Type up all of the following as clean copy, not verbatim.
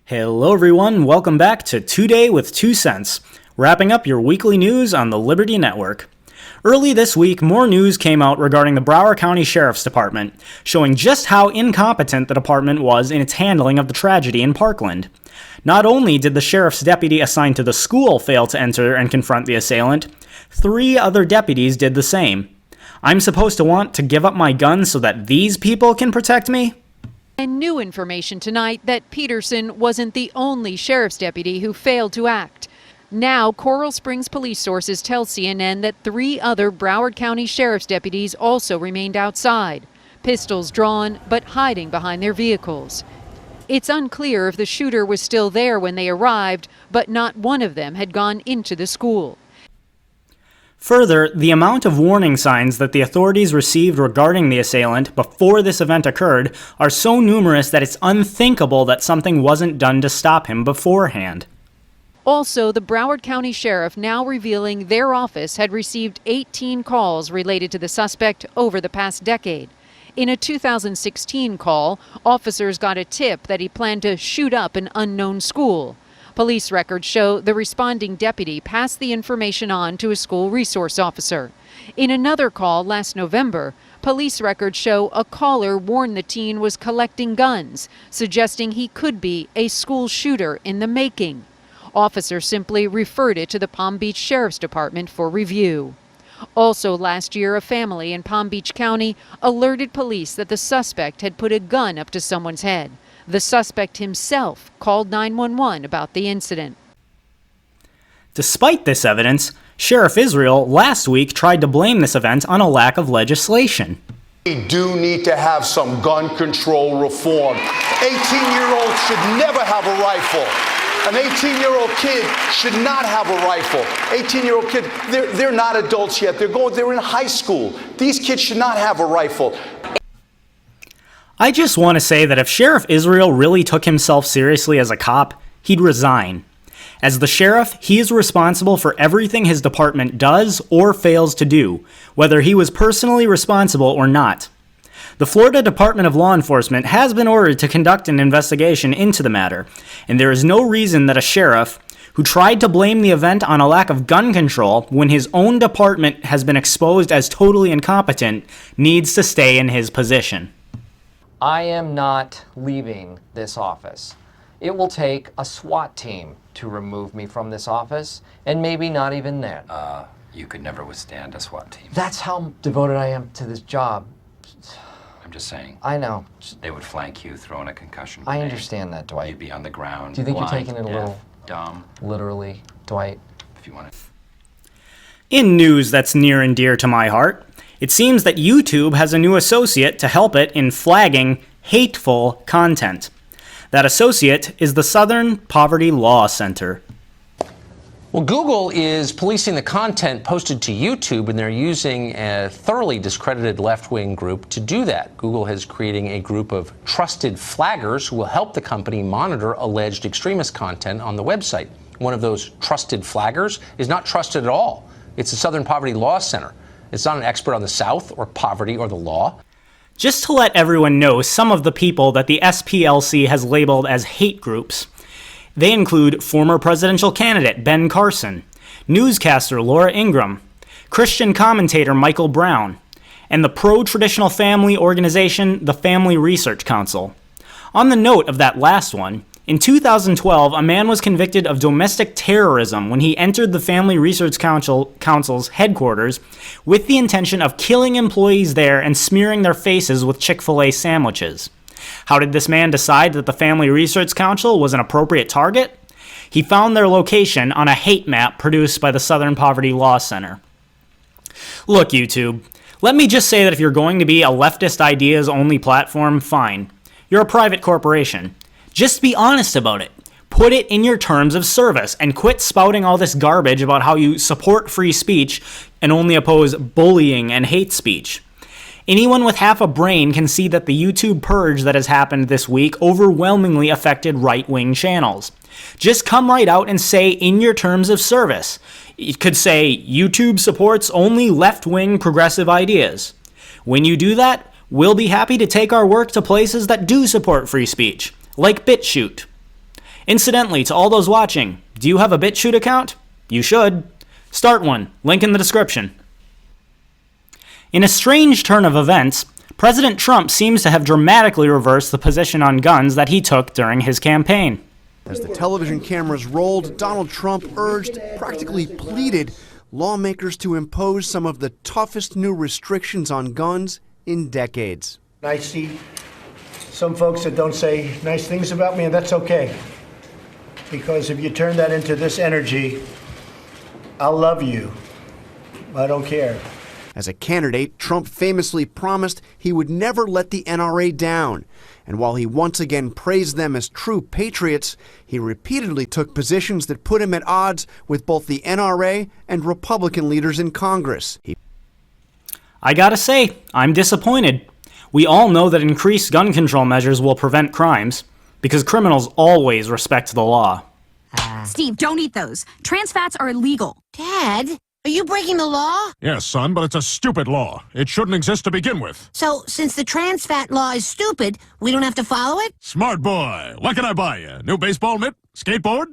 Hello everyone, welcome back to Today with 2 Cents, wrapping up your weekly news on the Liberty Network. Early this week, more news came out regarding the Broward County Sheriff's Department, showing just how incompetent the department was in its handling of the tragedy in Parkland. Not only did the sheriff's deputy assigned to the school fail to enter and confront the assailant, 3 other deputies did the same. I'm supposed to want to give up my gun so that these people can protect me? And new information tonight that Peterson wasn't the only sheriff's deputy who failed to act. Now, Coral Springs police sources tell CNN that 3 other Broward County sheriff's deputies also remained outside, pistols drawn but hiding behind their vehicles. It's unclear if the shooter was still there when they arrived, but not one of them had gone into the school. Further, the amount of warning signs that the authorities received regarding the assailant before this event occurred are so numerous that it's unthinkable that something wasn't done to stop him beforehand. Also, the Broward County Sheriff now revealing their office had received 18 calls related to the suspect over the past decade. In a 2016 call, officers got a tip that he planned to shoot up an unknown school. Police records show the responding deputy passed the information on to a school resource officer. In another call last November, police records show a caller warned the teen was collecting guns, suggesting he could be a school shooter in the making. Officers simply referred it to the Palm Beach Sheriff's Department for review. Also last year, a family in Palm Beach County alerted police that the suspect had put a gun up to someone's head. The suspect himself called 911 about the incident. Despite this evidence, Sheriff Israel last week tried to blame this event on a lack of legislation. We do need to have some gun control reform. 18-year-olds should never have a rifle. An 18-year-old kid should not have a rifle. 18-year-old kid, they're not adults yet. They're in high school. These kids should not have a rifle. I just want to say that if Sheriff Israel really took himself seriously as a cop, he'd resign. As the sheriff, he is responsible for everything his department does or fails to do, whether he was personally responsible or not. The Florida Department of Law Enforcement has been ordered to conduct an investigation into the matter, and there is no reason that a sheriff who tried to blame the event on a lack of gun control when his own department has been exposed as totally incompetent needs to stay in his position. I am not leaving this office. It will take a SWAT team to remove me from this office, and maybe not even then. You could never withstand a SWAT team. That's how devoted I am to this job. I'm just saying. I know. They would flank you, throw in a concussion I grenade. understand that, Dwight. You'd be on the ground. Do you think blind, you're taking it a deaf, little dumb? Literally, Dwight? If you want to. In news that's near and dear to my heart, it seems that YouTube has a new associate to help it in flagging hateful content. That associate is the Southern Poverty Law Center. Well, Google is policing the content posted to YouTube, and they're using a thoroughly discredited left-wing group to do that. Google is creating a group of trusted flaggers who will help the company monitor alleged extremist content on the website. One of those trusted flaggers is not trusted at all. It's the Southern Poverty Law Center. It's not an expert on the South or poverty or the law. Just to let everyone know some of the people that the SPLC has labeled as hate groups. They include former presidential candidate Ben Carlson, newscaster Laura Ingraham, Christian commentator Michael Brown, and the pro-traditional family organization, the Family Research Council. On the note of that last one, in 2012, a man was convicted of domestic terrorism when he entered the Family Research Council's headquarters with the intention of killing employees there and smearing their faces with Chick-fil-A sandwiches. How did this man decide that the Family Research Council was an appropriate target? He found their location on a hate map produced by the Southern Poverty Law Center. Look, YouTube, let me just say that if you're going to be a leftist ideas-only platform, fine. You're a private corporation. Just be honest about it. Put it in your terms of service and quit spouting all this garbage about how you support free speech and only oppose bullying and hate speech. Anyone with half a brain can see that the YouTube purge that has happened this week overwhelmingly affected right-wing channels. Just come right out and say in your terms of service. It could say, YouTube supports only left-wing progressive ideas. When you do that, we'll be happy to take our work to places that do support free speech, like BitChute. Incidentally, to all those watching, do you have a BitChute account? You should. Start one. Link in the description. In a strange turn of events, President Trump seems to have dramatically reversed the position on guns that he took during his campaign. As the television cameras rolled, Donald Trump urged, practically pleaded, lawmakers to impose some of the toughest new restrictions on guns in decades. I see some folks that don't say nice things about me, and that's okay. Because if you turn that into this energy, I'll love you. I don't care. As a candidate, Trump famously promised he would never let the NRA down. And while he once again praised them as true patriots, he repeatedly took positions that put him at odds with both the NRA and Republican leaders in Congress. I gotta say, I'm disappointed. We all know that increased gun control measures will prevent crimes, because criminals always respect the law. Steve, don't eat those. Trans fats are illegal. Dad, are you breaking the law? Yes, son, but it's a stupid law. It shouldn't exist to begin with. So, since the trans fat law is stupid, we don't have to follow it? Smart boy. What can I buy you? New baseball mitt? Skateboard?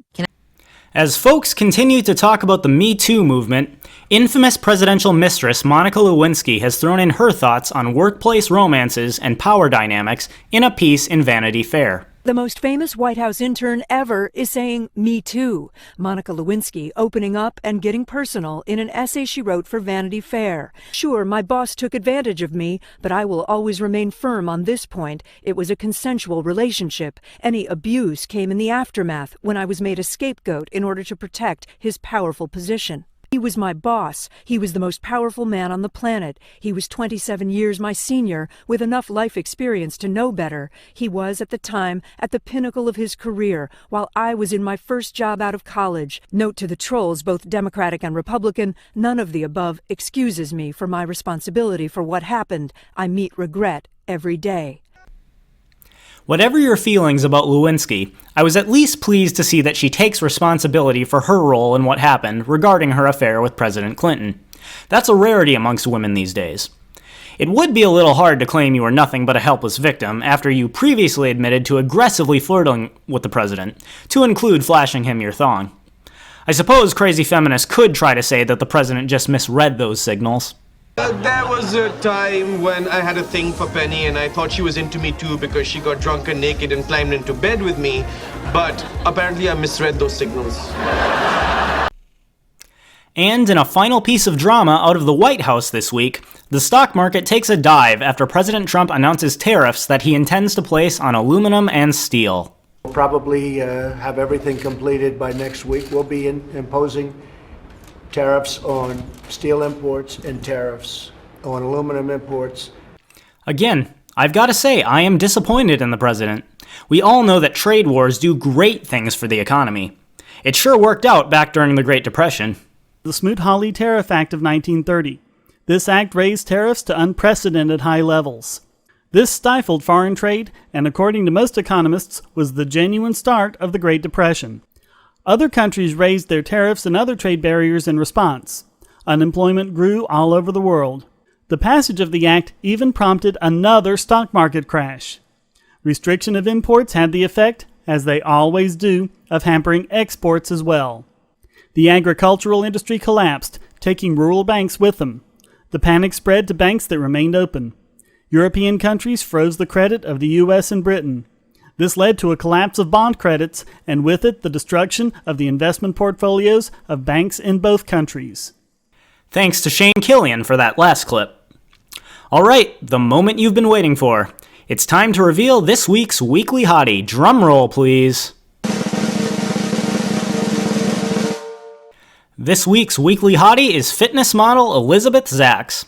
As folks continue to talk about the Me Too movement, infamous presidential mistress Monica Lewinsky has thrown in her thoughts on workplace romances and power dynamics in a piece in Vanity Fair. The most famous White House intern ever is saying, "Me too." Monica Lewinsky opening up and getting personal in an essay she wrote for Vanity Fair. "Sure, my boss took advantage of me, but I will always remain firm on this point. It was a consensual relationship. Any abuse came in the aftermath when I was made a scapegoat in order to protect his powerful position. He was my boss. He was the most powerful man on the planet. He was 27 years my senior, with enough life experience to know better. He was, at the time, at the pinnacle of his career, while I was in my first job out of college. Note to the trolls, both Democratic and Republican, none of the above excuses me for my responsibility for what happened. I meet regret every day." Whatever your feelings about Lewinsky, I was at least pleased to see that she takes responsibility for her role in what happened regarding her affair with President Clinton. That's a rarity amongst women these days. It would be a little hard to claim you were nothing but a helpless victim after you previously admitted to aggressively flirting with the president, to include flashing him your thong. I suppose crazy feminists could try to say that the president just misread those signals. There was a time when I had a thing for Penny and I thought she was into me too because she got drunk and naked and climbed into bed with me, but apparently I misread those signals. And in a final piece of drama out of the White House this week, the stock market takes a dive after President Trump announces tariffs that he intends to place on aluminum and steel. We'll probably have everything completed by next week. We'll be imposing tariffs on steel imports and tariffs on aluminum imports. Again, I've got to say, I am disappointed in the president. We all know that trade wars do great things for the economy. It sure worked out back during the Great Depression. The Smoot-Hawley Tariff Act of 1930. This act raised tariffs to unprecedented high levels. This stifled foreign trade and, according to most economists, was the genuine start of the Great Depression. Other countries raised their tariffs and other trade barriers in response. Unemployment grew all over the world. The passage of the act even prompted another stock market crash. Restriction of imports had the effect, as they always do, of hampering exports as well. The agricultural industry collapsed, taking rural banks with them. The panic spread to banks that remained open. European countries froze the credit of the U.S. and Britain. This led to a collapse of bond credits, and with it, the destruction of the investment portfolios of banks in both countries. Thanks to Shane Killian for that last clip. Alright, the moment you've been waiting for. It's time to reveal this week's Weekly Hottie. Drum roll, please. This week's Weekly Hottie is fitness model Elizabeth Zaks.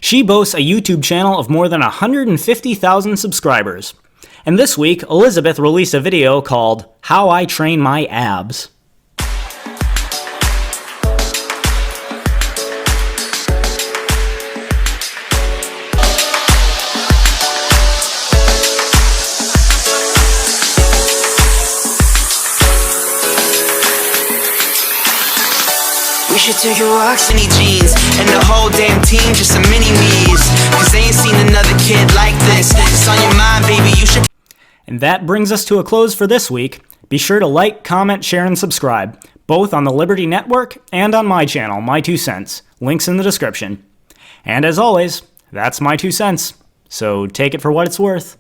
She boasts a YouTube channel of more than 150,000 subscribers. And this week, Elizabeth released a video called How I Train My Abs. We should take a walk, skinny jeans, and the whole damn team just some mini-me's, cause they ain't seen another kid like this. It's on your mind, baby, you should. And that brings us to a close for this week. Be sure to like, comment, share, and subscribe, both on the Liberty Network and on my channel, My 2 Cents. Links in the description. And as always, that's my 2 cents. So take it for what it's worth.